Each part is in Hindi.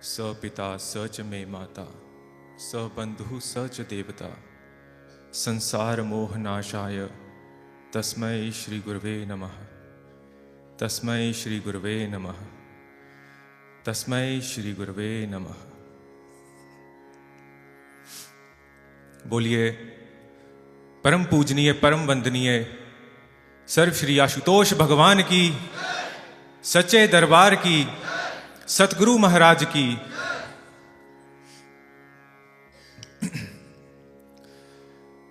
स पिता स च मे माता स बंधु स च देवता संसार मोह नाशाय तस्मै श्री गुरवे नमः। तस्मै श्री गुरवे नमः। तस्मै श्री गुरवे नमः। बोलिए परम पूजनीय परम वंदनीय सर्व श्री आशुतोष भगवान की, सच्चे दरबार की, सतगुरु महाराज की।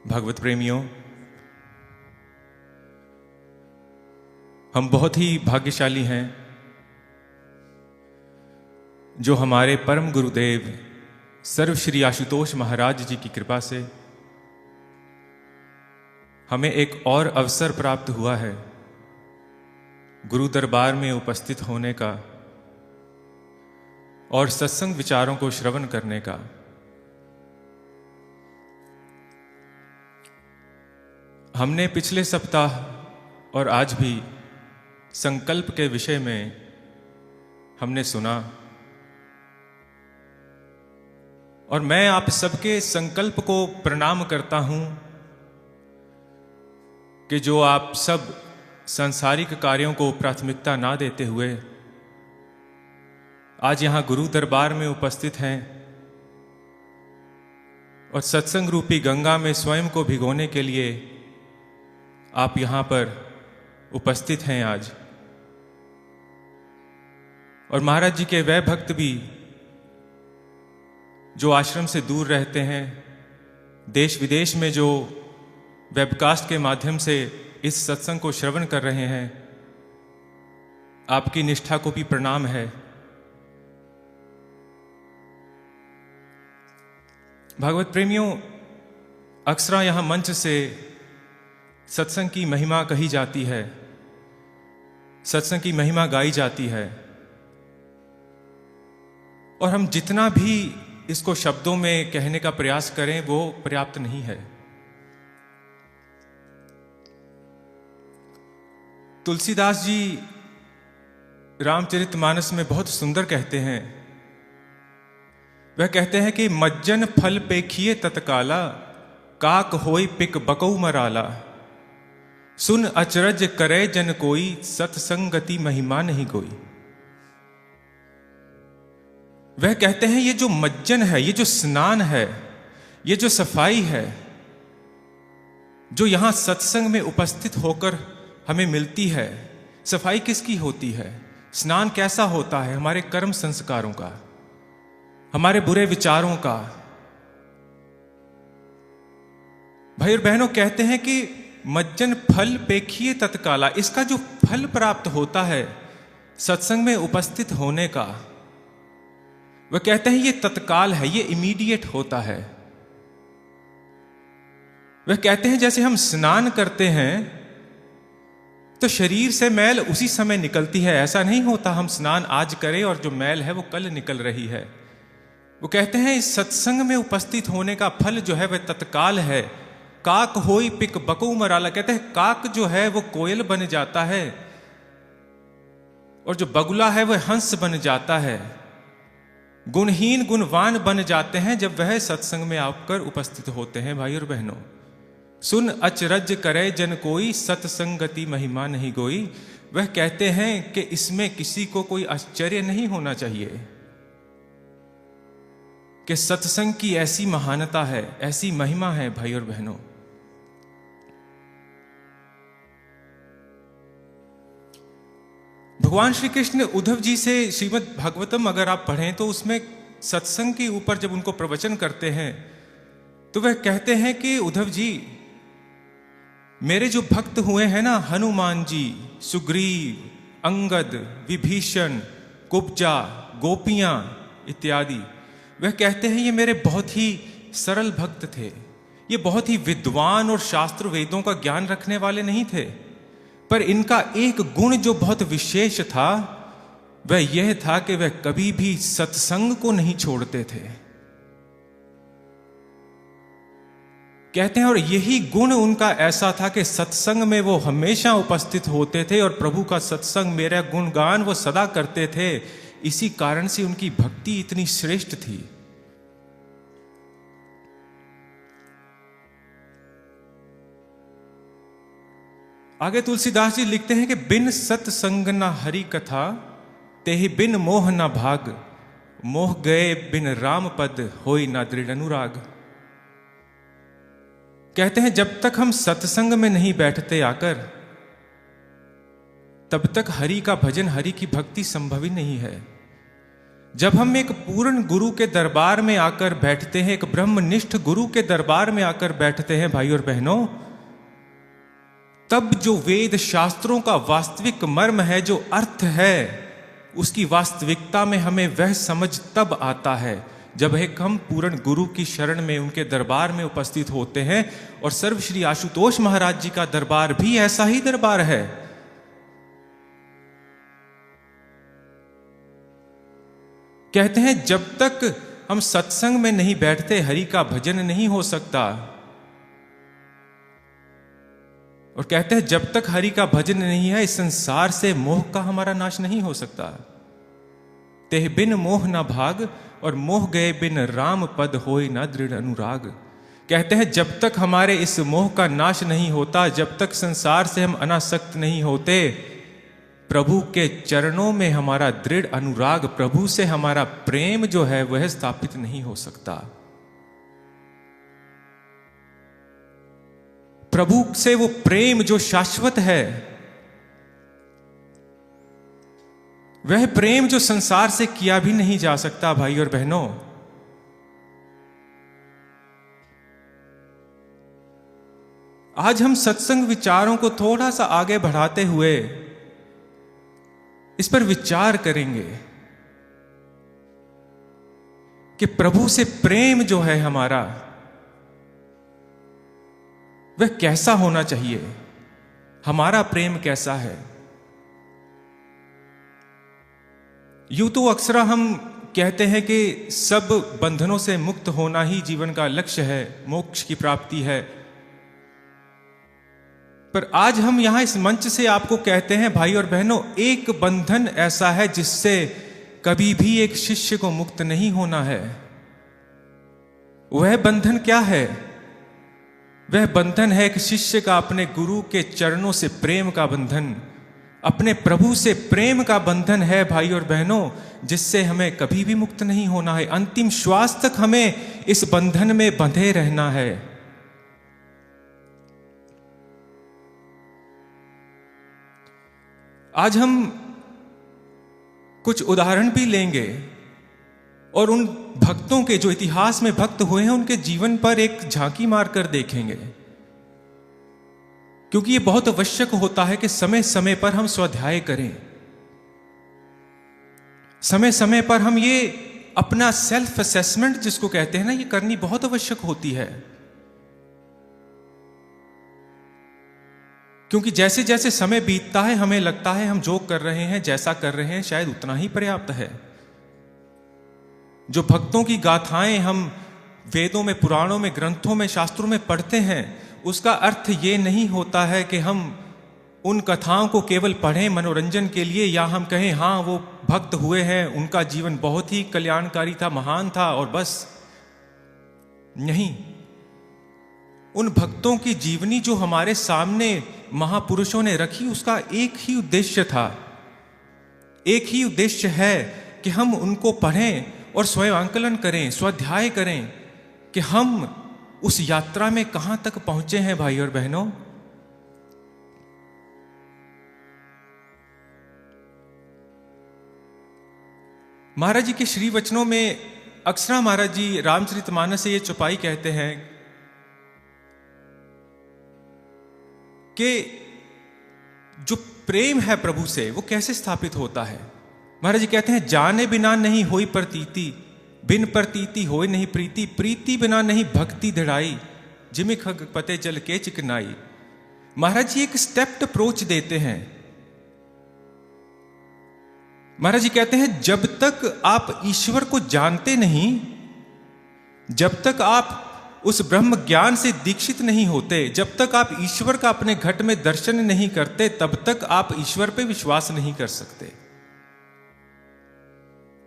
भागवत प्रेमियों, हम बहुत ही भाग्यशाली हैं जो हमारे परम गुरुदेव सर्व श्री आशुतोष महाराज जी की कृपा से हमें एक और अवसर प्राप्त हुआ है गुरु दरबार में उपस्थित होने का और सत्संग विचारों को श्रवण करने का। हमने पिछले सप्ताह और आज भी संकल्प के विषय में हमने सुना और मैं आप सबके संकल्प को प्रणाम करता हूं कि जो आप सब सांसारिक कार्यों को प्राथमिकता ना देते हुए आज यहां गुरु दरबार में उपस्थित हैं और सत्संग रूपी गंगा में स्वयं को भिगोने के लिए आप यहां पर उपस्थित हैं आज। और महाराज जी के वह भक्त भी जो आश्रम से दूर रहते हैं, देश विदेश में जो वेबकास्ट के माध्यम से इस सत्संग को श्रवण कर रहे हैं, आपकी निष्ठा को भी प्रणाम है। भागवत प्रेमियों, अक्सर यहां मंच से सत्संग की महिमा कही जाती है, सत्संग की महिमा गाई जाती है और हम जितना भी इसको शब्दों में कहने का प्रयास करें वो पर्याप्त नहीं है। तुलसीदास जी रामचरितमानस में बहुत सुंदर कहते हैं। वह कहते हैं कि मज्जन फल पेखिए तत्काला, काक होई पिक बकऊ मराला, सुन अचरज करे जन कोई, सत्संगति महिमा नहीं कोई। वह कहते हैं ये जो मज्जन है, ये जो स्नान है, ये जो सफाई है, जो यहां सत्संग में उपस्थित होकर हमें मिलती है, सफाई किसकी होती है, स्नान कैसा होता है? हमारे कर्म संस्कारों का, हमारे बुरे विचारों का। भाई और बहनों, कहते हैं कि मज्जन फल पेखिए तत्काला, इसका जो फल प्राप्त होता है सत्संग में उपस्थित होने का, वह कहते हैं ये तत्काल है, ये इमीडिएट होता है। वह कहते हैं जैसे हम स्नान करते हैं तो शरीर से मैल उसी समय निकलती है, ऐसा नहीं होता हम स्नान आज करें और जो मैल है वो कल निकल रही है। वो कहते हैं इस सत्संग में उपस्थित होने का फल जो है वह तत्काल है। काक होई पिक बकऊ मराला, कहते हैं काक जो है वो कोयल बन जाता है और जो बगुला है वह हंस बन जाता है। गुणहीन गुणवान बन जाते हैं जब वह सत्संग में आकर उपस्थित होते हैं। भाई और बहनों, सुन अचरज करे जन कोई, सत्संगति महिमा नहीं कोई। वह कहते हैं कि इसमें किसी को कोई आश्चर्य नहीं होना चाहिए कि सत्संग की ऐसी महानता है, ऐसी महिमा है। भाई और बहनों, भगवान श्री कृष्ण ने उद्धव जी से श्रीमद् भागवतम अगर आप पढ़ें तो उसमें सत्संग के ऊपर जब उनको प्रवचन करते हैं तो वह कहते हैं कि उद्धव जी, मेरे जो भक्त हुए हैं ना, हनुमान जी, सुग्रीव, अंगद, विभीषण, कुब्जा, गोपियां इत्यादि, वह कहते हैं ये मेरे बहुत ही सरल भक्त थे। ये बहुत ही विद्वान और शास्त्र वेदों का ज्ञान रखने वाले नहीं थे, पर इनका एक गुण जो बहुत विशेष था वह यह था कि वह कभी भी सत्संग को नहीं छोड़ते थे। कहते हैं और यही गुण उनका ऐसा था कि सत्संग में वो हमेशा उपस्थित होते थे और प्रभु का सत्संग, मेरा गुणगान वो सदा करते थे। इसी कारण से उनकी भक्ति इतनी श्रेष्ठ थी। आगे तुलसीदास जी लिखते हैं कि बिन सत्संग न हरि कथा, तेहि बिन मोह न भाग, मोह गए बिन राम पद, होई न दृढ़ अनुराग। कहते हैं जब तक हम सत्संग में नहीं बैठते आकर, तब तक हरि का भजन, हरि की भक्ति संभव ही नहीं है। जब हम एक पूर्ण गुरु के दरबार में आकर बैठते हैं, एक ब्रह्मनिष्ठ गुरु के दरबार में आकर बैठते हैं भाई और बहनों, तब जो वेद शास्त्रों का वास्तविक मर्म है, जो अर्थ है, उसकी वास्तविकता में हमें वह समझ तब आता है जब एक हम पूर्ण गुरु की शरण में, उनके दरबार में उपस्थित होते हैं। और सर्व श्री आशुतोष महाराज जी का दरबार भी ऐसा ही दरबार है। कहते हैं जब तक हम सत्संग में नहीं बैठते, हरि का भजन नहीं हो सकता। और कहते हैं जब तक हरि का भजन नहीं है, इस संसार से मोह का हमारा नाश नहीं हो सकता। तेह बिन मोह न भाग, और मोह गए बिन राम पद, होय न दृढ़ अनुराग। कहते हैं जब तक हमारे इस मोह का नाश नहीं होता, जब तक संसार से हम अनासक्त नहीं होते, प्रभु के चरणों में हमारा दृढ़ अनुराग, प्रभु से हमारा प्रेम जो है वह स्थापित नहीं हो सकता। प्रभु से वो प्रेम जो शाश्वत है, वह प्रेम जो संसार से किया भी नहीं जा सकता। भाई और बहनों, आज हम सत्संग विचारों को थोड़ा सा आगे बढ़ाते हुए इस पर विचार करेंगे कि प्रभु से प्रेम जो है हमारा, वह कैसा होना चाहिए, हमारा प्रेम कैसा है। यूं तो अक्सर हम कहते हैं कि सब बंधनों से मुक्त होना ही जीवन का लक्ष्य है, मोक्ष की प्राप्ति है। पर आज हम यहां इस मंच से आपको कहते हैं भाई और बहनों, एक बंधन ऐसा है जिससे कभी भी एक शिष्य को मुक्त नहीं होना है। वह बंधन क्या है? वह बंधन है एक शिष्य का अपने गुरु के चरणों से प्रेम का बंधन, अपने प्रभु से प्रेम का बंधन है भाई और बहनों, जिससे हमें कभी भी मुक्त नहीं होना है। अंतिम श्वास तक हमें इस बंधन में बंधे रहना है। आज हम कुछ उदाहरण भी लेंगे और उन भक्तों के, जो इतिहास में भक्त हुए हैं, उनके जीवन पर एक झांकी मारकर देखेंगे, क्योंकि यह बहुत आवश्यक होता है कि समय समय पर हम स्वाध्याय करें, समय समय पर हम ये अपना सेल्फ असेसमेंट जिसको कहते हैं ना, ये करनी बहुत आवश्यक होती है। क्योंकि जैसे जैसे समय बीतता है हमें लगता है हम जो कर रहे हैं, जैसा कर रहे हैं, शायद उतना ही पर्याप्त है। जो भक्तों की गाथाएं हम वेदों में, पुराणों में, ग्रंथों में, शास्त्रों में पढ़ते हैं, उसका अर्थ ये नहीं होता है कि हम उन कथाओं को केवल पढ़ें मनोरंजन के लिए, या हम कहें हाँ वो भक्त हुए हैं, उनका जीवन बहुत ही कल्याणकारी था, महान था, और बस। नहीं, उन भक्तों की जीवनी जो हमारे सामने महापुरुषों ने रखी, उसका एक ही उद्देश्य था, एक ही उद्देश्य है कि हम उनको पढ़ें और स्वयं आंकलन करें, स्वाध्याय करें कि हम उस यात्रा में कहां तक पहुंचे हैं भाई और बहनों। महाराज जी के श्री वचनों में अक्सर महाराज जी रामचरितमानस से ये चौपाई कहते हैं कि जो प्रेम है प्रभु से वो कैसे स्थापित होता है। महाराज जी कहते हैं, जाने बिना नहीं होई प्रतीति, बिन प्रतीति होय नहीं प्रीति, प्रीति बिना नहीं भक्ति दृढ़ाई, जिमि खग पते जल के चिकनाई। महाराज जी एक स्टेप्ड अप्रोच देते हैं। महाराज जी कहते हैं, जब तक आप ईश्वर को जानते नहीं, जब तक आप उस ब्रह्म ज्ञान से दीक्षित नहीं होते, जब तक आप ईश्वर का अपने घट में दर्शन नहीं करते, तब तक आप ईश्वर पे विश्वास नहीं कर सकते।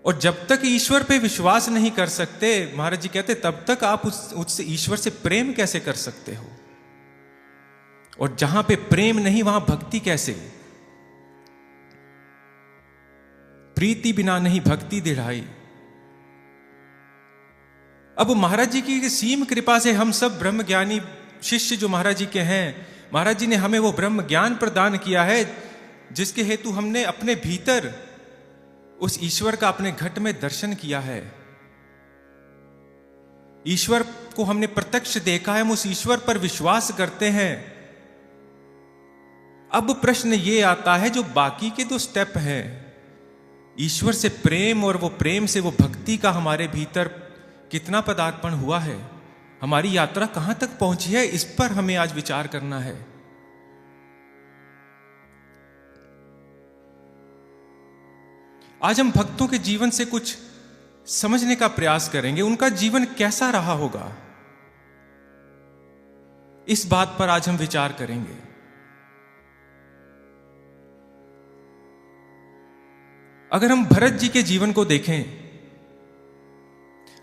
और जब तक ईश्वर पे विश्वास नहीं कर सकते, महाराज जी कहते, तब तक आप उससे ईश्वर से प्रेम कैसे कर सकते हो? और जहां पे प्रेम नहीं वहां भक्ति कैसे? प्रीति बिना नहीं भक्ति दृढ़ाई। अब महाराज जी की सीम कृपा से हम सब ब्रह्म ज्ञानी शिष्य जो महाराज जी के हैं, महाराज जी ने हमें वो ब्रह्म ज्ञान प्रदान किया है जिसके हेतु हमने अपने भीतर उस ईश्वर का अपने घट में दर्शन किया है। ईश्वर को हमने प्रत्यक्ष देखा है, हम उस ईश्वर पर विश्वास करते हैं। अब प्रश्न ये आता है, जो बाकी के दो स्टेप हैं, ईश्वर से प्रेम और वो प्रेम से वो भक्ति का हमारे भीतर कितना पदार्पण हुआ है, हमारी यात्रा कहां तक पहुंची है, इस पर हमें आज विचार करना है। आज हम भक्तों के जीवन से कुछ समझने का प्रयास करेंगे, उनका जीवन कैसा रहा होगा, इस बात पर आज हम विचार करेंगे। अगर हम भरत जी के जीवन को देखें,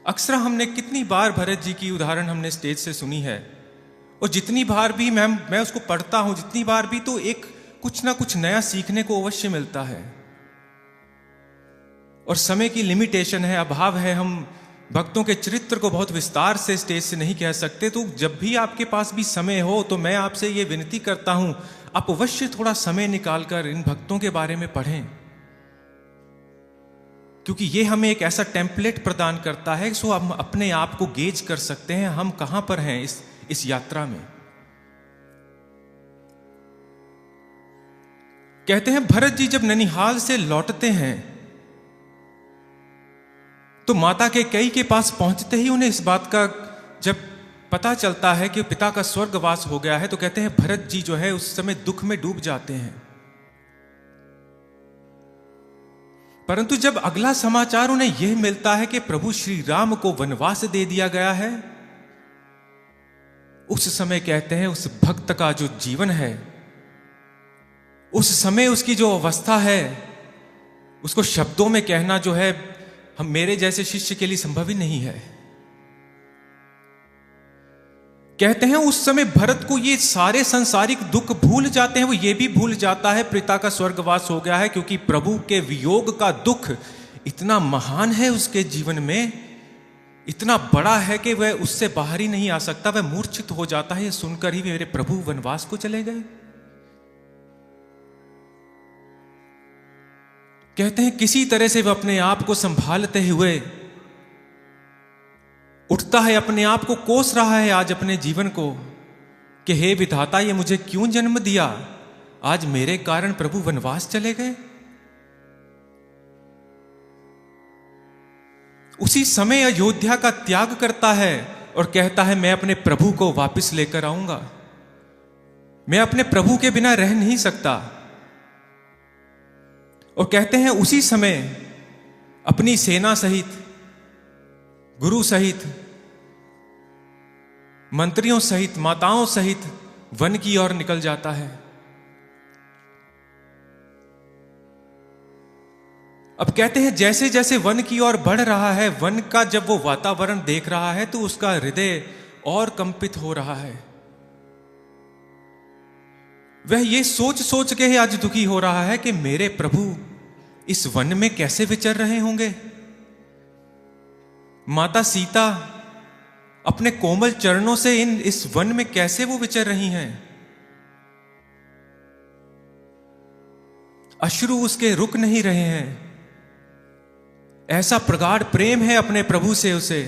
अक्सर हमने कितनी बार भरत जी की उदाहरण हमने स्टेज से सुनी है, और जितनी बार भी मैं उसको पढ़ता हूं, जितनी बार भी, तो एक कुछ ना कुछ नया सीखने को अवश्य मिलता है। और समय की लिमिटेशन है, अभाव है, हम भक्तों के चरित्र को बहुत विस्तार से स्टेज से नहीं कह सकते। तो जब भी आपके पास भी समय हो तो मैं आपसे ये विनती करता हूं, आप अवश्य थोड़ा समय निकालकर इन भक्तों के बारे में पढ़ें, क्योंकि ये हमें एक ऐसा टेम्पलेट प्रदान करता है सो हम अपने आप को गेज कर सकते हैं हम कहां पर हैं इस यात्रा में। कहते हैं भरत जी जब ननिहाल से लौटते हैं तो माता के कैकेयी के पास पहुंचते ही उन्हें इस बात का जब पता चलता है कि पिता का स्वर्गवास हो गया है, तो कहते हैं भरत जी जो है उस समय दुख में डूब जाते हैं। परंतु जब अगला समाचार उन्हें यह मिलता है कि प्रभु श्री राम को वनवास दे दिया गया है, उस समय कहते हैं उस भक्त का जो जीवन है, उस समय उसकी जो अवस्था है, उसको शब्दों में कहना जो है हम मेरे जैसे शिष्य के लिए संभव ही नहीं है। कहते हैं उस समय भरत को ये सारे संसारिक दुख भूल जाते हैं, वो ये भी भूल जाता है पिता का स्वर्गवास हो गया है, क्योंकि प्रभु के वियोग का दुख इतना महान है उसके जीवन में, इतना बड़ा है कि वह उससे बाहर ही नहीं आ सकता, वह मूर्छित हो जाता है। ये सुनकर ही मेरे प्रभु वनवास को चले गए। कहते हैं किसी तरह से वह अपने आप को संभालते हुए उठता है, अपने आप को कोस रहा है आज अपने जीवन को कि हे विधाता, ये मुझे क्यों जन्म दिया, आज मेरे कारण प्रभु वनवास चले गए। उसी समय अयोध्या का त्याग करता है और कहता है मैं अपने प्रभु को वापस लेकर आऊंगा, मैं अपने प्रभु के बिना रह नहीं सकता। और कहते हैं उसी समय अपनी सेना सहित, गुरु सहित, मंत्रियों सहित, माताओं सहित वन की ओर निकल जाता है। अब कहते हैं जैसे जैसे वन की ओर बढ़ रहा है, वन का जब वो वातावरण देख रहा है तो उसका हृदय और कंपित हो रहा है। वह ये सोच सोच के ही आज दुखी हो रहा है कि मेरे प्रभु इस वन में कैसे विचर रहे होंगे, माता सीता अपने कोमल चरणों से इस वन में कैसे वो विचर रही हैं। अश्रु उसके रुक नहीं रहे हैं, ऐसा प्रगाढ़ प्रेम है अपने प्रभु से उसे।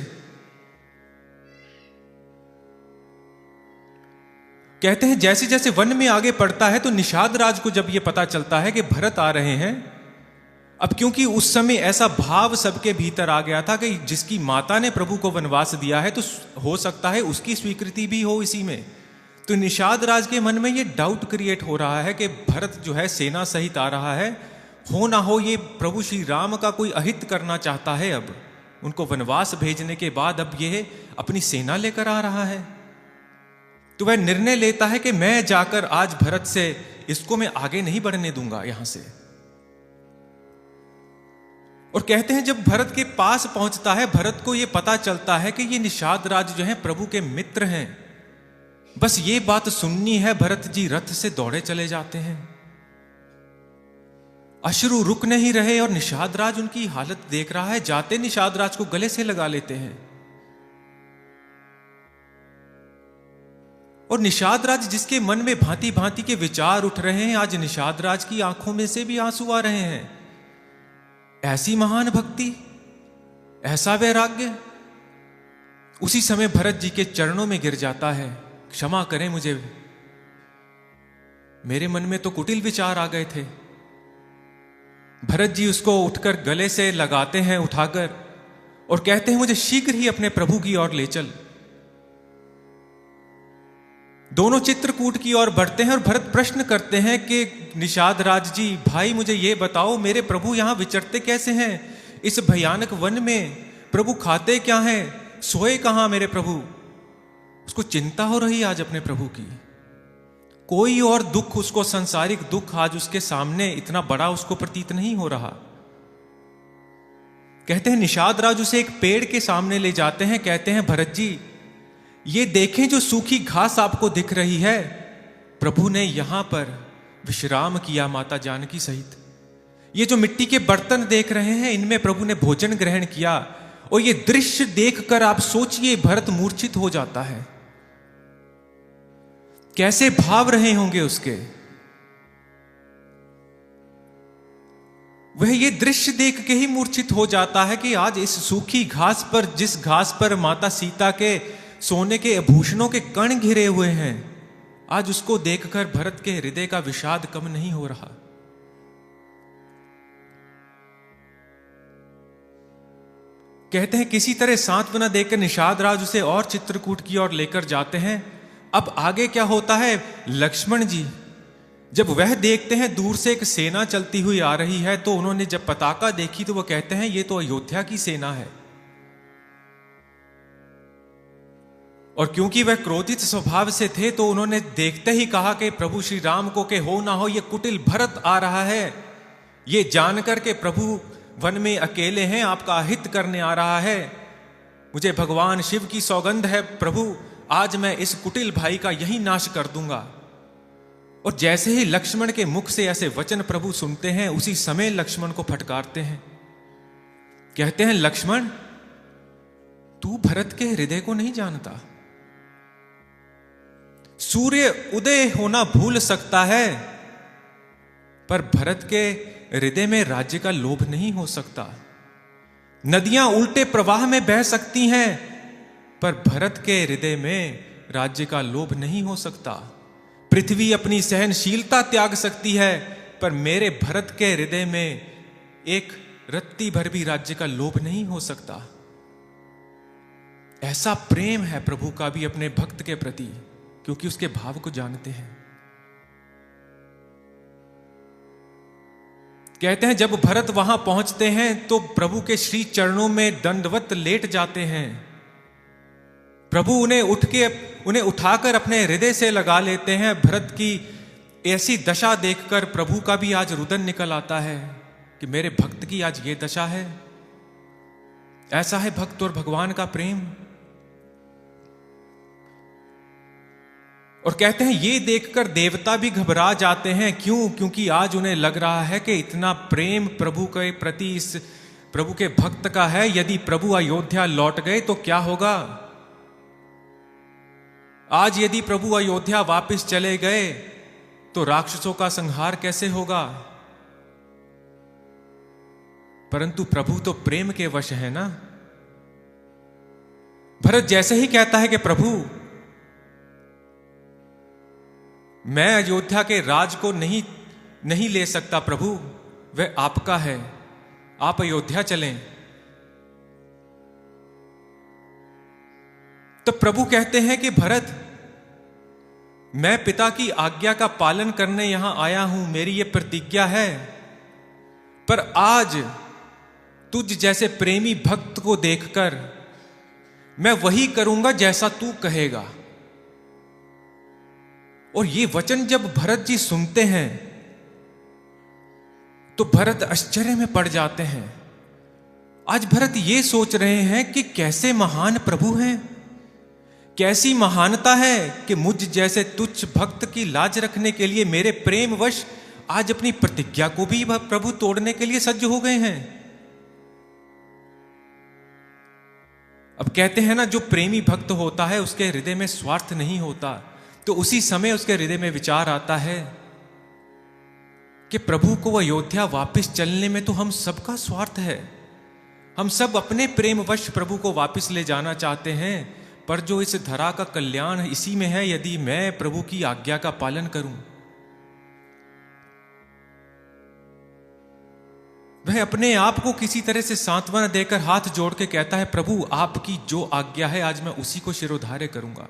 कहते हैं जैसे जैसे वन में आगे बढ़ता है तो निषाद राज को जब यह पता चलता है कि भरत आ रहे हैं, अब क्योंकि उस समय ऐसा भाव सबके भीतर आ गया था कि जिसकी माता ने प्रभु को वनवास दिया है तो हो सकता है उसकी स्वीकृति भी हो इसी में, तो निषाद राज के मन में ये डाउट क्रिएट हो रहा है कि भरत जो है सेना सहित आ रहा है, हो ना हो ये प्रभु श्री राम का कोई अहित करना चाहता है। अब उनको वनवास भेजने के बाद अब ये अपनी सेना लेकर आ रहा है। तो वह निर्णय लेता है कि मैं जाकर आज भरत से इसको मैं आगे नहीं बढ़ने दूंगा यहां से। और कहते हैं जब भरत के पास पहुंचता है, भरत को यह पता चलता है कि ये निषाद राज जो है प्रभु के मित्र हैं। बस ये बात सुननी है, भरत जी रथ से दौड़े चले जाते हैं। अश्रु रुक नहीं रहे और निषाद राज उनकी हालत देख रहा है। जाते निषाद राज को गले से लगा लेते हैं। और निषाद राज जिसके मन में भांति भांति के विचार उठ रहे हैं, आज निषाद राज की आंखों में से भी आंसू आ रहे हैं। ऐसी महान भक्ति, ऐसा वैराग्य। उसी समय भरत जी के चरणों में गिर जाता है, क्षमा करें मुझे, मेरे मन में तो कुटिल विचार आ गए थे। भरत जी उसको उठकर गले से लगाते हैं उठाकर और कहते हैं मुझे शीघ्र ही अपने प्रभु की ओर ले चल। दोनों चित्रकूट की ओर बढ़ते हैं और भरत प्रश्न करते हैं कि निषाद राज जी, भाई मुझे ये बताओ मेरे प्रभु यहां विचरते कैसे हैं? इस भयानक वन में प्रभु खाते क्या हैं? सोए कहां मेरे प्रभु? उसको चिंता हो रही आज अपने प्रभु की। कोई और दुख, उसको सांसारिक दुख आज उसके सामने इतना बड़ा उसको प्रतीत नहीं हो रहा। कहते हैं निषाद राज उसे एक पेड़ के सामने ले जाते हैं। कहते हैं भरत जी, ये देखें जो सूखी घास आपको दिख रही है, प्रभु ने यहां पर विश्राम किया माता जानकी सहित। ये जो मिट्टी के बर्तन देख रहे हैं, इनमें प्रभु ने भोजन ग्रहण किया। और ये दृश्य देखकर आप सोचिए, भरत मूर्छित हो जाता है। कैसे भाव रहे होंगे उसके। वह ये दृश्य देख के ही मूर्छित हो जाता है कि आज इस सूखी घास पर, जिस घास पर माता सीता के सोने के आभूषणों के कण घिरे हुए हैं, आज उसको देखकर भरत के हृदय का विषाद कम नहीं हो रहा। कहते हैं किसी तरह सांत्वना देकर निषाद राज उसे और चित्रकूट की ओर लेकर जाते हैं। अब आगे क्या होता है? लक्ष्मण जी जब वह देखते हैं दूर से एक सेना चलती हुई आ रही है, तो उन्होंने जब पताका देखी तो वो कहते हैं ये तो अयोध्या की सेना है। और क्योंकि वह क्रोधित स्वभाव से थे, तो उन्होंने देखते ही कहा कि प्रभु श्री राम को के हो ना हो ये कुटिल भरत आ रहा है। ये जानकर के प्रभु वन में अकेले हैं, आपका अहित करने आ रहा है। मुझे भगवान शिव की सौगंध है प्रभु, आज मैं इस कुटिल भाई का यही नाश कर दूंगा। और जैसे ही लक्ष्मण के मुख से ऐसे वचन प्रभु सुनते हैं, उसी समय लक्ष्मण को फटकारते हैं। कहते हैं लक्ष्मण, तू भरत के हृदय को नहीं जानता। सूर्य उदय होना भूल सकता है, पर भरत के हृदय में राज्य का लोभ नहीं हो सकता। नदियां उल्टे प्रवाह में बह सकती हैं, पर भरत के हृदय में राज्य का लोभ नहीं हो सकता। पृथ्वी अपनी सहनशीलता त्याग सकती है, पर मेरे भरत के हृदय में एक रत्ती भर भी राज्य का लोभ नहीं हो सकता। ऐसा प्रेम है प्रभु का भी अपने भक्त के प्रति, क्योंकि उसके भाव को जानते हैं। कहते हैं जब भरत वहां पहुंचते हैं तो प्रभु के श्री चरणों में दंडवत लेट जाते हैं। प्रभु उन्हें उठाकर अपने हृदय से लगा लेते हैं। भरत की ऐसी दशा देखकर प्रभु का भी आज रुदन निकल आता है कि मेरे भक्त की आज ये दशा है। ऐसा है भक्त और भगवान का प्रेम। और कहते हैं ये देखकर देवता भी घबरा जाते हैं। क्यों? क्योंकि आज उन्हें लग रहा है कि इतना प्रेम प्रभु के प्रति इस प्रभु के भक्त का है। यदि प्रभु अयोध्या लौट गए तो क्या होगा? आज यदि प्रभु अयोध्या वापस चले गए तो राक्षसों का संहार कैसे होगा? परंतु प्रभु तो प्रेम के वश है ना। भरत जैसे ही कहता है कि प्रभु मैं अयोध्या के राज को नहीं ले सकता प्रभु, वह आपका है, आप अयोध्या चलें। तो प्रभु कहते हैं कि भरत, मैं पिता की आज्ञा का पालन करने यहां आया हूं, मेरी यह प्रतिज्ञा है। पर आज तुझ जैसे प्रेमी भक्त को देखकर मैं वही करूंगा जैसा तू कहेगा। और ये वचन जब भरत जी सुनते हैं तो भरत आश्चर्य में पड़ जाते हैं। आज भरत ये सोच रहे हैं कि कैसे महान प्रभु हैं, कैसी महानता है कि मुझ जैसे तुच्छ भक्त की लाज रखने के लिए मेरे प्रेमवश आज अपनी प्रतिज्ञा को भी प्रभु तोड़ने के लिए सज्ज हो गए हैं। अब कहते हैं ना, जो प्रेमी भक्त होता है उसके हृदय में स्वार्थ नहीं होता, तो उसी समय उसके हृदय में विचार आता है कि प्रभु को अयोध्या वापस चलने में तो हम सबका स्वार्थ है। हम सब अपने प्रेमवश प्रभु को वापस ले जाना चाहते हैं, पर जो इस धरा का कल्याण इसी में है यदि मैं प्रभु की आज्ञा का पालन करूं। वह अपने आप को किसी तरह से सांत्वना देकर हाथ जोड़ के कहता है, प्रभु आपकी जो आज्ञा है आज मैं उसी को शिरोधार्य करूंगा।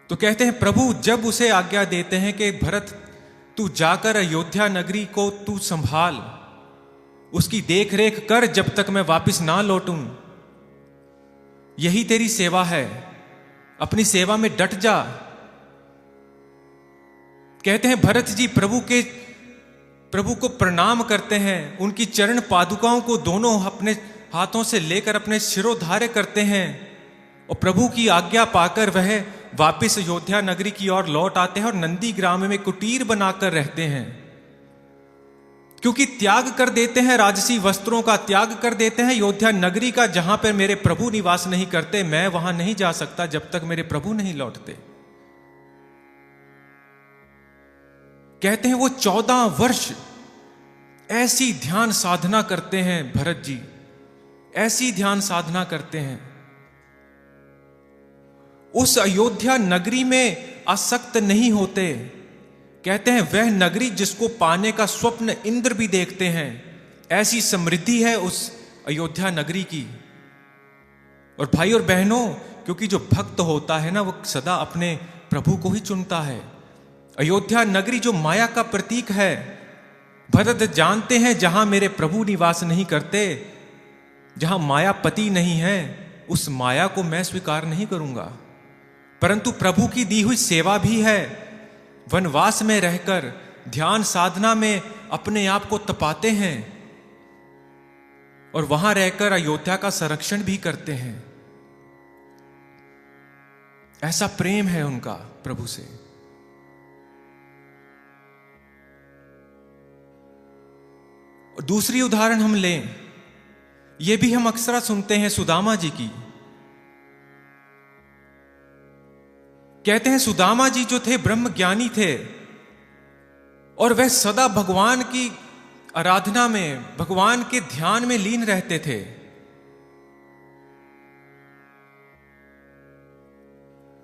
तो कहते हैं प्रभु जब उसे आज्ञा देते हैं कि भरत तू जाकर अयोध्या नगरी को तू संभाल, उसकी देख रेख कर जब तक मैं वापस ना लौटूं, यही तेरी सेवा है, अपनी सेवा में डट जा। कहते हैं भरत जी प्रभु को प्रणाम करते हैं, उनकी चरण पादुकाओं को दोनों अपने हाथों से लेकर अपने शिरोधार्य करते हैं और प्रभु की आज्ञा पाकर वह वापस अयोध्या नगरी की ओर लौट आते हैं और नंदी ग्राम में कुटीर बनाकर रहते हैं, क्योंकि त्याग कर देते हैं राजसी वस्त्रों का, त्याग कर देते हैं अयोध्या नगरी का, जहां पर मेरे प्रभु निवास नहीं करते, मैं वहां नहीं जा सकता जब तक मेरे प्रभु नहीं लौटते। कहते हैं वो 14 वर्ष ऐसी ध्यान साधना करते हैं भरत जी, ऐसी ध्यान साधना करते हैं, उस अयोध्या नगरी में आसक्त नहीं होते। कहते हैं वह नगरी जिसको पाने का स्वप्न इंद्र भी देखते हैं, ऐसी समृद्धि है उस अयोध्या नगरी की। और भाई और बहनों, क्योंकि जो भक्त होता है ना वो सदा अपने प्रभु को ही चुनता है। अयोध्या नगरी जो माया का प्रतीक है, भरत जानते हैं जहां मेरे प्रभु निवास नहीं करते, जहां मायापति नहीं है, उस माया को मैं स्वीकार नहीं करूंगा। परंतु प्रभु की दी हुई सेवा भी है, वनवास में रहकर ध्यान साधना में अपने आप को तपाते हैं और वहां रहकर अयोध्या का संरक्षण भी करते हैं। ऐसा प्रेम है उनका प्रभु से। दूसरी उदाहरण हम लें, यह भी हम अक्सर सुनते हैं सुदामा जी की। कहते हैं सुदामा जी जो थे ब्रह्म ज्ञानी थे और वह सदा भगवान की आराधना में, भगवान के ध्यान में लीन रहते थे।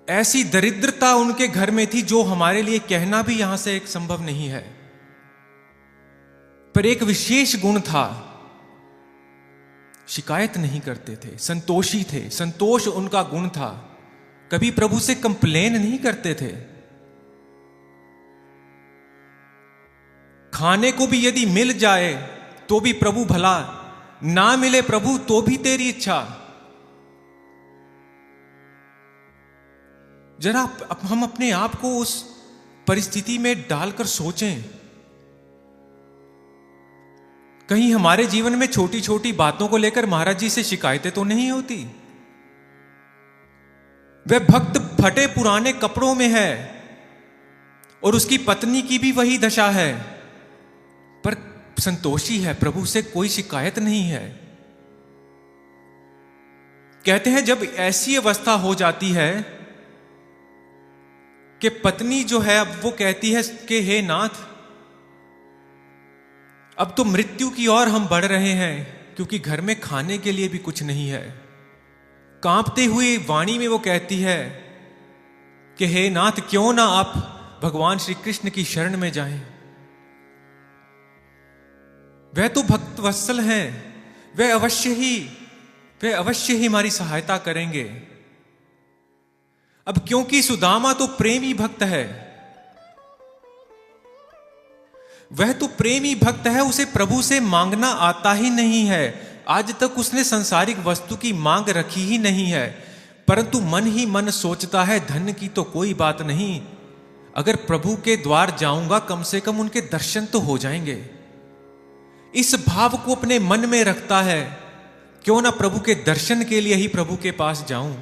ऐसी दरिद्रता उनके घर में थी जो हमारे लिए कहना भी यहां से एक संभव नहीं है। पर एक विशेष गुण था, शिकायत नहीं करते थे, संतोषी थे, संतोष उनका गुण था। कभी प्रभु से कंप्लेन नहीं करते थे। खाने को भी यदि मिल जाए तो भी प्रभु भला, ना मिले प्रभु तो भी तेरी इच्छा। जरा हम अपने आप को उस परिस्थिति में डालकर सोचें, कहीं हमारे जीवन में छोटी छोटी बातों को लेकर महाराज जी से शिकायतें तो नहीं होती। वह भक्त फटे पुराने कपड़ों में है और उसकी पत्नी की भी वही दशा है, पर संतोषी है, प्रभु से कोई शिकायत नहीं है। कहते हैं जब ऐसी अवस्था हो जाती है कि पत्नी जो है अब वो कहती है कि हे नाथ, अब तो मृत्यु की ओर हम बढ़ रहे हैं, क्योंकि घर में खाने के लिए भी कुछ नहीं है। कांपते हुए वाणी में वो कहती है कि हे नाथ, क्यों ना आप भगवान श्री कृष्ण की शरण में जाएं। वह तो भक्त वत्सल हैं, वह अवश्य ही हमारी सहायता करेंगे। अब क्योंकि सुदामा तो प्रेमी भक्त है, वह तो प्रेमी भक्त है, उसे प्रभु से मांगना आता ही नहीं है। आज तक उसने संसारिक वस्तु की मांग रखी ही नहीं है, परंतु मन ही मन सोचता है धन की तो कोई बात नहीं, अगर प्रभु के द्वार जाऊंगा कम से कम उनके दर्शन तो हो जाएंगे। इस भाव को अपने मन में रखता है, क्यों ना प्रभु के दर्शन के लिए ही प्रभु के पास जाऊं,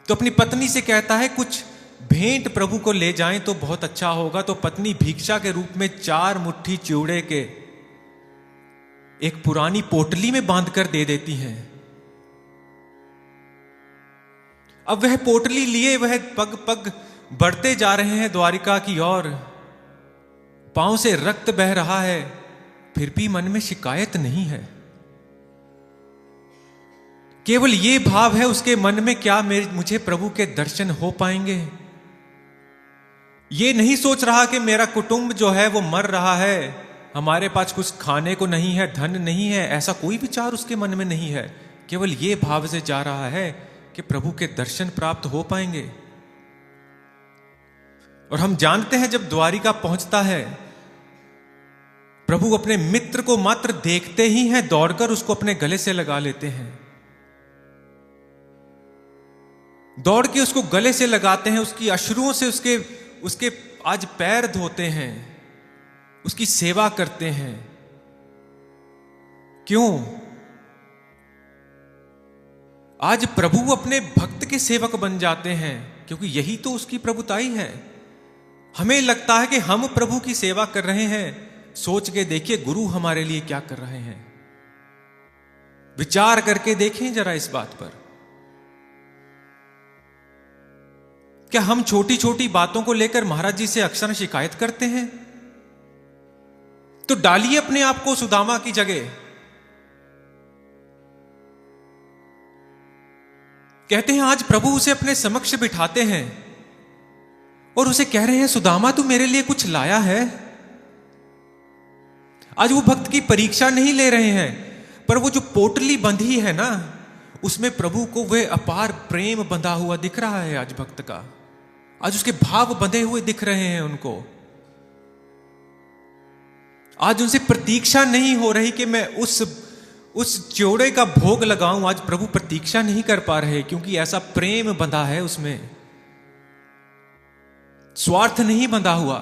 तो अपनी पत्नी से कहता है कुछ भेंट प्रभु को ले जाएं तो बहुत अच्छा होगा। तो पत्नी भिक्षा के रूप में 4 मुट्ठी चिवड़े के एक पुरानी पोटली में बांधकर दे देती हैं। अब वह पोटली लिए वह पग पग बढ़ते जा रहे हैं द्वारिका की ओर। पांव से रक्त बह रहा है, फिर भी मन में शिकायत नहीं है। केवल ये भाव है उसके मन में, क्या मुझे प्रभु के दर्शन हो पाएंगे। ये नहीं सोच रहा कि मेरा कुटुंब जो है वो मर रहा है, हमारे पास कुछ खाने को नहीं है, धन नहीं है, ऐसा कोई विचार उसके मन में नहीं है। केवल ये भाव से जा रहा है कि प्रभु के दर्शन प्राप्त हो पाएंगे। और हम जानते हैं जब द्वारिका पहुंचता है, प्रभु अपने मित्र को मात्र देखते ही हैं, दौड़कर उसको अपने गले से लगा लेते हैं, दौड़ के उसको गले से लगाते हैं, उसकी अश्रुओं से उसके आज पैर धोते हैं, उसकी सेवा करते हैं। क्यों? आज प्रभु अपने भक्त के सेवक बन जाते हैं, क्योंकि यही तो उसकी प्रभुताई है। हमें लगता है कि हम प्रभु की सेवा कर रहे हैं, सोच के देखिए गुरु हमारे लिए क्या कर रहे हैं। विचार करके देखें जरा इस बात पर। क्या हम छोटी छोटी बातों को लेकर महाराज जी से अक्सर शिकायत करते हैं? तो डालिए अपने आप को सुदामा की जगह। कहते हैं आज प्रभु उसे अपने समक्ष बिठाते हैं और उसे कह रहे हैं, सुदामा तू मेरे लिए कुछ लाया है। आज वो भक्त की परीक्षा नहीं ले रहे हैं, पर वो जो पोटली बंधी है ना, उसमें प्रभु को वह अपार प्रेम बंधा हुआ दिख रहा है। आज भक्त का आज उसके भाव बंधे हुए दिख रहे हैं उनको। आज उनसे प्रतीक्षा नहीं हो रही कि मैं उस चिवड़े का भोग लगाऊं। आज प्रभु प्रतीक्षा नहीं कर पा रहे, क्योंकि ऐसा प्रेम बंधा है उसमें, स्वार्थ नहीं बंधा हुआ,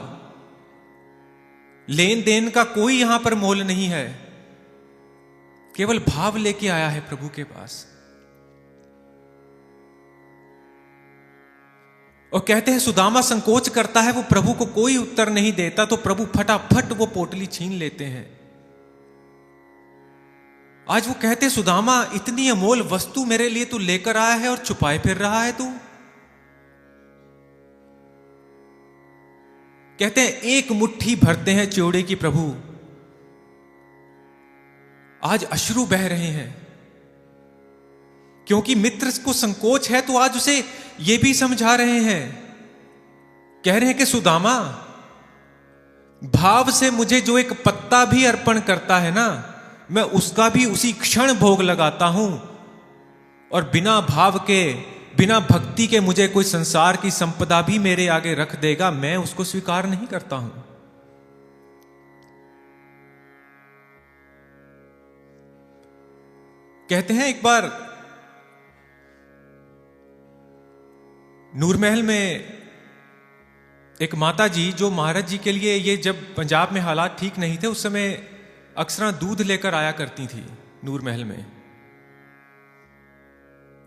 लेन देन का कोई यहां पर मोल नहीं है, केवल भाव लेके आया है प्रभु के पास। और कहते हैं सुदामा संकोच करता है, वो प्रभु को कोई उत्तर नहीं देता, तो प्रभु फटाफट वो पोटली छीन लेते हैं। आज वो कहते हैं, सुदामा इतनी अमोल वस्तु मेरे लिए तू लेकर आया है और छुपाए फिर रहा है तू। कहते हैं एक मुट्ठी भरते हैं चिवड़े की प्रभु, आज अश्रु बह रहे हैं, क्योंकि मित्र को संकोच है। तो आज उसे यह भी समझा रहे हैं, कह रहे हैं कि सुदामा भाव से मुझे जो एक पत्ता भी अर्पण करता है ना, मैं उसका भी उसी क्षण भोग लगाता हूं। और बिना भाव के, बिना भक्ति के मुझे कोई संसार की संपदा भी मेरे आगे रख देगा, मैं उसको स्वीकार नहीं करता हूं। कहते हैं एक बार नूरमहल में एक माता जी, जो महाराज जी के लिए, ये जब पंजाब में हालात ठीक नहीं थे उस समय अक्सर दूध लेकर आया करती थी नूरमहल में।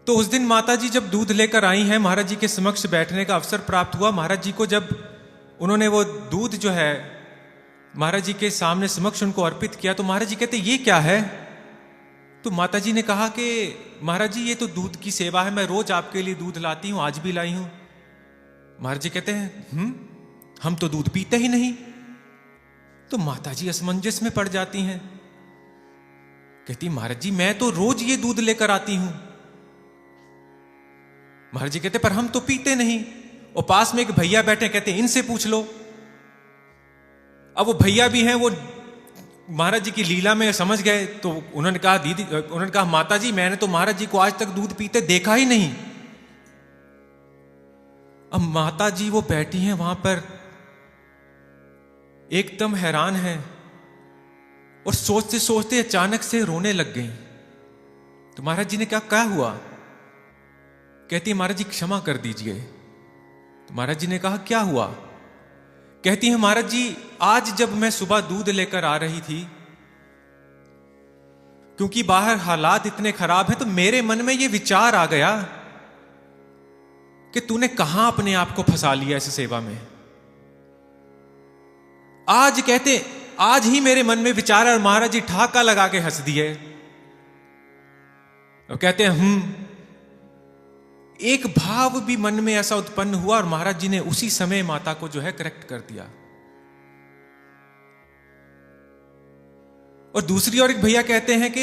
तो उस दिन माता जी जब दूध लेकर आई हैं, महाराज जी के समक्ष बैठने का अवसर प्राप्त हुआ। महाराज जी को जब उन्होंने वो दूध जो है महाराज जी के सामने समक्ष उनको अर्पित किया, तो महाराज जी कहते ये क्या है? तो माता जी ने कहा कि महाराज जी ये तो दूध की सेवा है, मैं रोज आपके लिए दूध लाती हूं, आज भी लाई हूं। महाराज जी कहते हैं हम तो दूध पीते ही नहीं। तो माता जी असमंजस में पड़ जाती हैं, कहती महाराज जी मैं तो रोज ये दूध लेकर आती हूं। महाराज जी कहते पर हम तो पीते नहीं। और पास में एक भैया बैठे, कहते इनसे पूछ लो। अब वो भैया भी हैं, वो महाराज जी की लीला में समझ गए, तो उन्होंने कहा माता जी मैंने तो महाराज जी को आज तक दूध पीते देखा ही नहीं। अब माता जी वो बैठी हैं वहां पर, एकदम हैरान हैं और सोचते सोचते अचानक से रोने लग गई। तो महाराज जी ने क्या हुआ? कहती महाराज जी क्षमा कर दीजिए। तो महाराज जी ने कहा क्या हुआ? कहती है महाराज जी आज जब मैं सुबह दूध लेकर आ रही थी क्योंकि बाहर हालात इतने खराब हैं, तो मेरे मन में ये विचार आ गया कि तूने कहां अपने आप को फंसा लिया इस सेवा में। आज ही मेरे मन में विचार है, और महाराज जी ठाका लगा के हंस दिए और कहते हैं एक भाव भी मन में ऐसा उत्पन्न हुआ, और महाराज जी ने उसी समय माता को जो है करेक्ट कर दिया। और दूसरी ओर एक भैया कहते हैं कि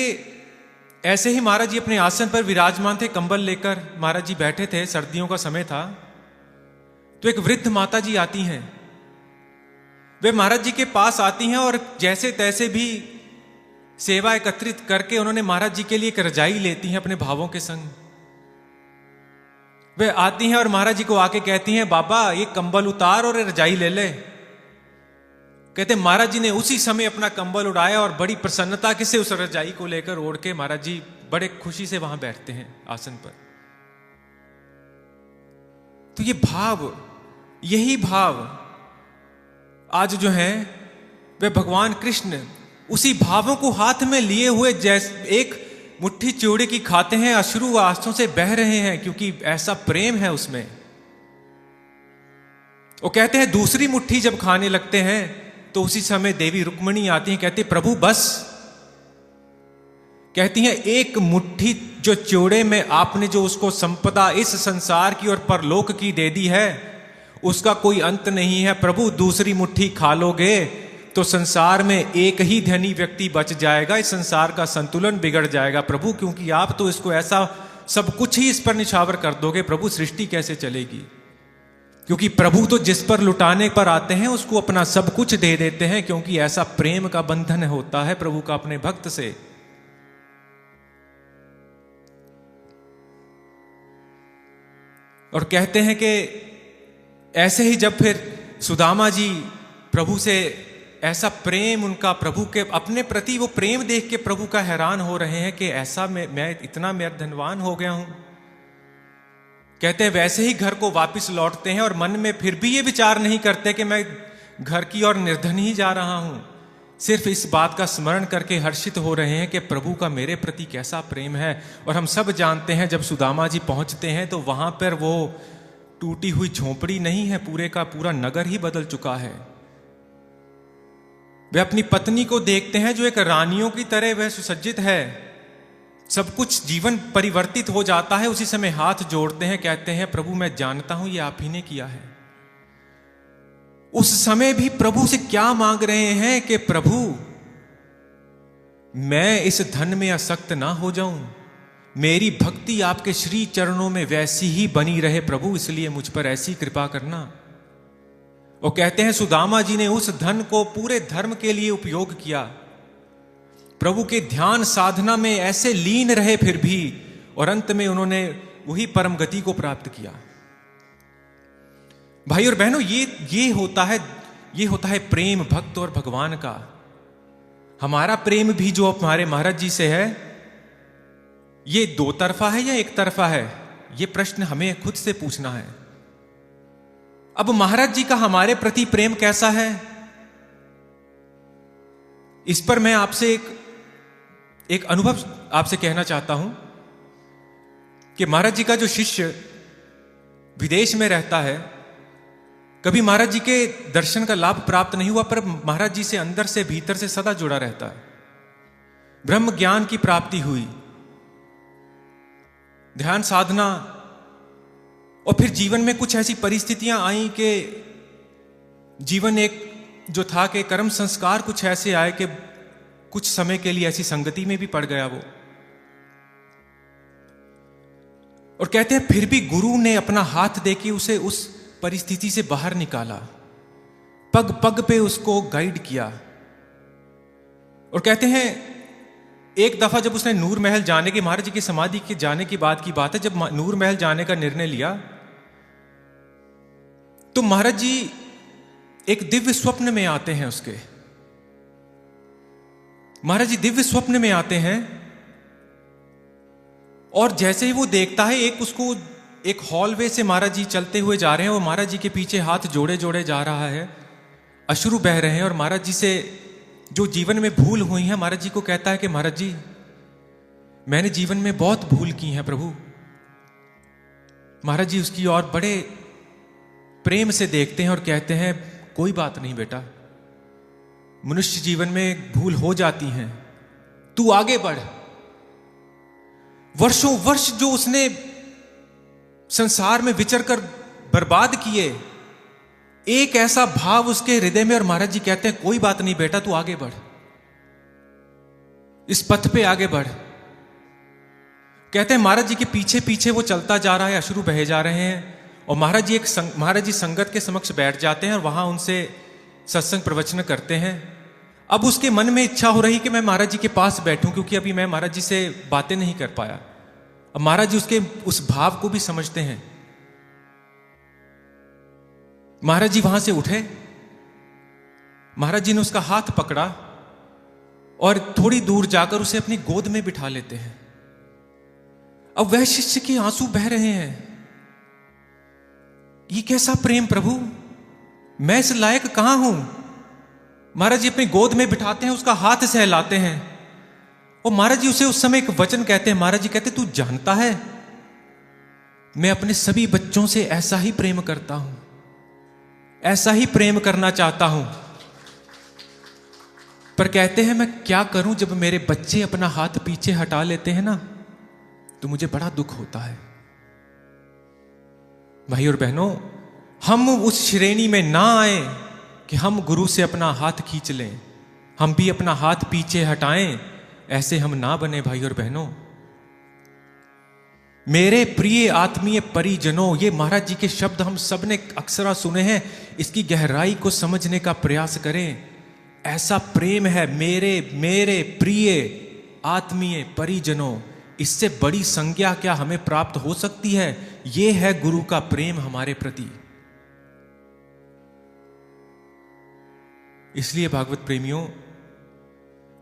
ऐसे ही महाराज जी अपने आसन पर विराजमान थे, कंबल लेकर महाराज जी बैठे थे, सर्दियों का समय था, तो एक वृद्ध माता जी आती हैं। वे महाराज जी के पास आती हैं और जैसे तैसे भी सेवा एकत्रित करके उन्होंने महाराज जी के लिए एक रजाई लेती हैं अपने भावों के संग। वे आती हैं और महाराज जी को आके कहती हैं, बाबा ये कंबल उतार और रजाई ले ले। कहते महाराज जी ने उसी समय अपना कंबल उड़ाया और बड़ी प्रसन्नता से उस रजाई को लेकर ओढ़ के महाराज जी बड़े खुशी से वहां बैठते हैं आसन पर। तो ये भाव, यही भाव आज जो है वे भगवान कृष्ण उसी भावों को हाथ में लिए हुए जैसे एक मुट्ठी चिवड़े की खाते हैं, अश्रु आंसुओं से बह रहे हैं, क्योंकि ऐसा प्रेम है उसमें। वो कहते हैं दूसरी मुट्ठी जब खाने लगते हैं तो उसी समय देवी रुक्मिणी आती हैं, कहती प्रभु बस। कहती हैं एक मुट्ठी जो चिवड़े में आपने जो उसको संपदा इस संसार की और परलोक की दे दी है, उसका कोई अंत नहीं है प्रभु। दूसरी मुट्ठी खा लोगे तो संसार में एक ही धनी व्यक्ति बच जाएगा, इस संसार का संतुलन बिगड़ जाएगा प्रभु, क्योंकि आप तो इसको ऐसा सब कुछ ही इस पर निछावर कर दोगे प्रभु, सृष्टि कैसे चलेगी। क्योंकि प्रभु तो जिस पर लुटाने पर आते हैं उसको अपना सब कुछ दे देते हैं, क्योंकि ऐसा प्रेम का बंधन होता है प्रभु का अपने भक्त से। और कहते हैं कि ऐसे ही जब फिर सुदामा जी प्रभु से ऐसा प्रेम उनका प्रभु के अपने प्रति, वो प्रेम देख के प्रभु का हैरान हो रहे हैं कि ऐसा मैं इतना मैं धनवान हो गया हूं। कहते हैं वैसे ही घर को वापस लौटते हैं और मन में फिर भी ये विचार नहीं करते कि मैं घर की ओर निर्धन ही जा रहा हूं, सिर्फ इस बात का स्मरण करके हर्षित हो रहे हैं कि प्रभु का मेरे प्रति कैसा प्रेम है। और हम सब जानते हैं जब सुदामा जी पहुंचते हैं तो वहां पर वो टूटी हुई झोंपड़ी नहीं है, पूरे का पूरा नगर ही बदल चुका है। वे अपनी पत्नी को देखते हैं जो एक रानियों की तरह वह सुसज्जित है, सब कुछ जीवन परिवर्तित हो जाता है। उसी समय हाथ जोड़ते हैं, कहते हैं प्रभु मैं जानता हूं ये आप ही ने किया है। उस समय भी प्रभु से क्या मांग रहे हैं कि प्रभु मैं इस धन में आसक्त ना हो जाऊं, मेरी भक्ति आपके श्री चरणों में वैसी ही बनी रहे प्रभु, इसलिए मुझ पर ऐसी कृपा करना। वो कहते हैं सुदामा जी ने उस धन को पूरे धर्म के लिए उपयोग किया, प्रभु के ध्यान साधना में ऐसे लीन रहे फिर भी, और अंत में उन्होंने वही परम गति को प्राप्त किया। भाई और बहनों, ये होता है प्रेम भक्त और भगवान का। हमारा प्रेम भी जो हमारे महाराज जी से है, ये दो तरफा है या एक तरफा है, ये प्रश्न हमें खुद से पूछना है। अब महाराज जी का हमारे प्रति प्रेम कैसा है, इस पर मैं आपसे एक अनुभव आपसे कहना चाहता हूं कि महाराज जी का जो शिष्य विदेश में रहता है, कभी महाराज जी के दर्शन का लाभ प्राप्त नहीं हुआ, पर महाराज जी से अंदर से भीतर से सदा जुड़ा रहता है। ब्रह्म ज्ञान की प्राप्ति हुई, ध्यान साधना, और फिर जीवन में कुछ ऐसी परिस्थितियां आई कि जीवन एक जो था कि कर्म संस्कार कुछ ऐसे आए कि कुछ समय के लिए ऐसी संगति में भी पड़ गया वो। और कहते हैं फिर भी गुरु ने अपना हाथ देके उसे उस परिस्थिति से बाहर निकाला, पग पग पे उसको गाइड किया। और कहते हैं एक दफा जब उसने नूर महल जाने के, महाराज जी की समाधि के जाने की बात है, जब नूर महल जाने का निर्णय लिया तो महाराज जी एक दिव्य स्वप्न में आते हैं उसके। महाराज जी दिव्य स्वप्न में आते हैं और जैसे ही वो देखता है उसको एक हॉलवे से महाराज जी चलते हुए जा रहे हैं, वो महाराज जी के पीछे हाथ जोड़े जोड़े जा रहा है, अश्रु बह रहे हैं। और महाराज जी से जो जीवन में भूल हुई है, महाराज जी को कहता है कि महाराज जी मैंने जीवन में बहुत भूल की है प्रभु। महाराज जी उसकी ओर बड़े प्रेम से देखते हैं और कहते हैं कोई बात नहीं बेटा, मनुष्य जीवन में भूल हो जाती है, तू आगे बढ़। वर्षों वर्ष जो उसने संसार में विचर कर बर्बाद किए, एक ऐसा भाव उसके हृदय में, और महाराज जी कहते हैं कोई बात नहीं बेटा, तू आगे बढ़, इस पथ पे आगे बढ़। कहते हैं महाराज जी के पीछे पीछे वो चलता जा रहा है, अश्रु बहे जा रहे हैं, और महाराज जी संगत के समक्ष बैठ जाते हैं और वहां उनसे सत्संग प्रवचन करते हैं। अब उसके मन में इच्छा हो रही कि मैं महाराज जी के पास बैठूं, क्योंकि अभी मैं महाराज जी से बातें नहीं कर पाया। अब महाराज जी उसके उस भाव को भी समझते हैं। महाराज जी वहां से उठे, महाराज जी ने उसका हाथ पकड़ा और थोड़ी दूर जाकर उसे अपनी गोद में बिठा लेते हैं। अब वह शिष्य के आंसू बह रहे हैं। ये कैसा प्रेम प्रभु, मैं इस लायक कहां हूं। महाराज जी अपनी गोद में बिठाते हैं, उसका हाथ सहलाते हैं, और महाराज जी उसे उस समय एक वचन कहते हैं। महाराज जी कहते, तू जानता है मैं अपने सभी बच्चों से ऐसा ही प्रेम करता हूं, ऐसा ही प्रेम करना चाहता हूं, पर कहते हैं मैं क्या करूं, जब मेरे बच्चे अपना हाथ पीछे हटा लेते हैं ना, तो मुझे बड़ा दुख होता है। भाई और बहनों, हम उस श्रेणी में ना आए कि हम गुरु से अपना हाथ खींच लें, हम भी अपना हाथ पीछे हटाएं, ऐसे हम ना बने भाई और बहनों। मेरे प्रिय आत्मीय परिजनों, ये महाराज जी के शब्द हम सब ने अक्सर सुने हैं, इसकी गहराई को समझने का प्रयास करें। ऐसा प्रेम है मेरे प्रिय आत्मीय परिजनों, इससे बड़ी संज्ञा क्या हमें प्राप्त हो सकती है। यह है गुरु का प्रेम हमारे प्रति। इसलिए भागवत प्रेमियों,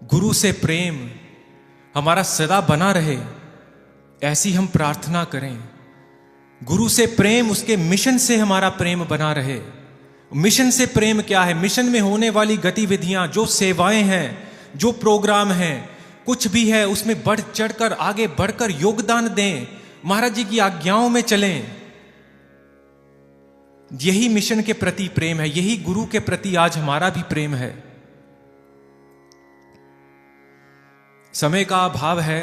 गुरु से प्रेम हमारा सदा बना रहे, ऐसी हम प्रार्थना करें। गुरु से प्रेम, उसके मिशन से हमारा प्रेम बना रहे। मिशन से प्रेम क्या है? मिशन में होने वाली गतिविधियां, जो सेवाएं हैं, जो प्रोग्राम हैं, कुछ भी है, उसमें बढ़ चढ़कर आगे बढ़कर योगदान दें, महाराज जी की आज्ञाओं में चलें। यही मिशन के प्रति प्रेम है, यही गुरु के प्रति आज हमारा भी प्रेम है। समय का अभाव है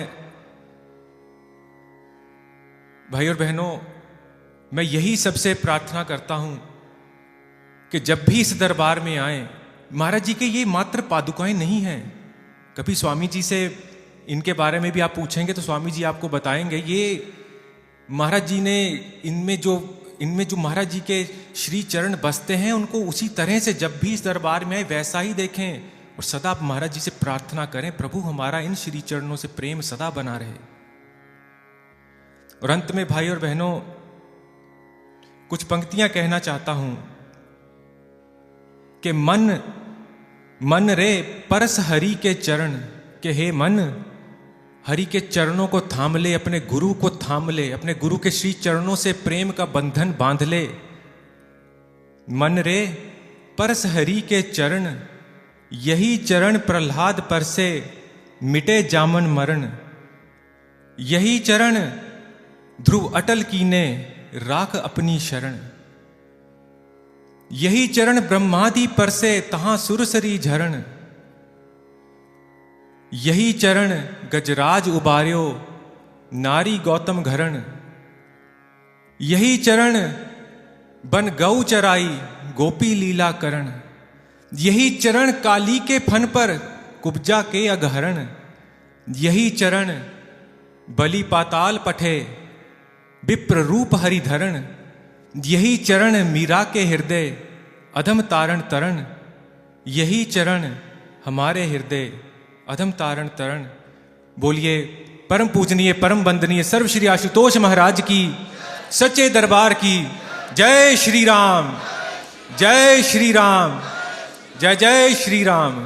भाई और बहनों, मैं यही सबसे प्रार्थना करता हूं कि जब भी इस दरबार में आए, महाराज जी के ये मात्र पादुकाएं नहीं हैं। कभी स्वामी जी से इनके बारे में भी आप पूछेंगे तो स्वामी जी आपको बताएंगे, ये महाराज जी ने इनमें जो महाराज जी के श्री चरण बसते हैं, उनको उसी तरह से जब भी इस दरबार में आए वैसा ही देखें, और सदा आप महाराज जी से प्रार्थना करें, प्रभु हमारा इन श्री चरणों से प्रेम सदा बना रहे। और अंत में भाई और बहनों, कुछ पंक्तियां कहना चाहता हूं कि मन रे परस हरि के चरण, के हे मन, हरि के चरणों को थाम ले, अपने गुरु को थाम ले, अपने गुरु के श्री चरणों से प्रेम का बंधन बांध ले। मन रे परस हरि के चरण, यही चरण प्रहलाद पर से मिटे जामन मरण। यही चरण ध्रुव अटल कीने, राख अपनी शरण। यही चरण ब्रह्मादि पर से तहां सुरसरी झरण। यही चरण गजराज उबार्यो, नारी गौतम घरण। यही चरण बन गौ चराई, गोपी लीला करण। यही चरण काली के फन पर, कुब्जा के अघहरण। यही चरण बलि पाताल पठे, विप्र रूप हरिधरण। यही चरण मीरा के हृदय, अधम तारण तरण। यही चरण हमारे हृदय, अधम तारण तरण। बोलिए परम पूजनीय परम वंदनीय सर्व श्री आशुतोष महाराज की सच्चे दरबार की जय श्री राम, जय श्री राम, जय जय श्री राम।